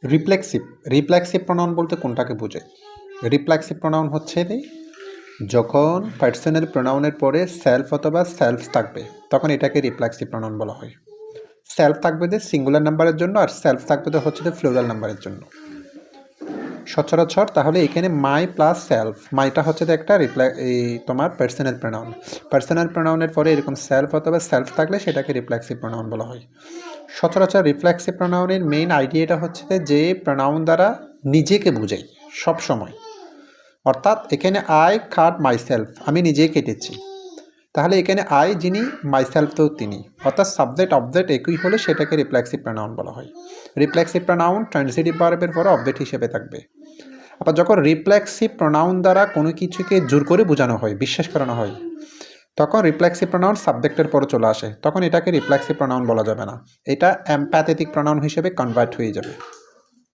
Reflexive reflexive pronoun বলতে কোনটাকে বোঝায়? রিফ্লেক্সিভ প্রোনাউন হচ্ছে যখন পার্সোনাল প্রোনাউনের পরে সেলফ অথবা সেলফ থাকবে তখন এটাকে রিফ্লেক্সিভ প্রোনাউন বলা হয়। সেলফ থাকবে যে সিঙ্গুলার নাম্বারের জন্য, আর সেলফ থাকবে তো হচ্ছে যে প্লুরাল নাম্বারের জন্য সচরাচর। তাহলে এখানে মাই প্লাস সেলফ, মাইটা হচ্ছে যে একটা তোমার পার্সোনাল প্রোনাউন। পার্সোনাল প্রোনাউনের পরে এরকম সেলফ অথবা সেলফ থাকলে সেটাকে রিফ্লেক্সিভ প্রোনাউন বলা হয়। সচরাচর রিফ্লেক্সিভ প্রোনাউনের মেইন আইডিয়াটা হচ্ছে যে প্রোনাউন দ্বারা নিজেকে বোঝাই সব সময়। অর্থাৎ এখানে আই কাট মাই সেলফ, আমি নিজেই কেটেছি। তাহলে এখানে আই যিনি, মাই সেলফ তো তিনি, অর্থাৎ সাবজেক্ট অবজেক্ট একই হলে সেটাকে রিফ্লেক্সিভ প্রোনাউন বলা হয়। রিফ্লেক্সিভ প্রোনাউন ট্রান্সিটিভ ভার্বের পরে অবজেক্ট হিসেবে থাকবে। আবার যখন রিফ্লেক্সিভ প্রোনাউন দ্বারা কোনো কিছুকে জোর করে বোঝানো হয়, বিশ্বাস করানো হয়, তখন রিফ্লেক্সিভ প্রোনাউন সাবজেক্টের পরে চলে আসে, তখন এটাকে রিফ্লেক্সিভ প্রোনাউন বলা যাবে না, এটা এমপ্যাথেটিক প্রোনাউন হিসেবে কনভার্ট হয়ে যাবে।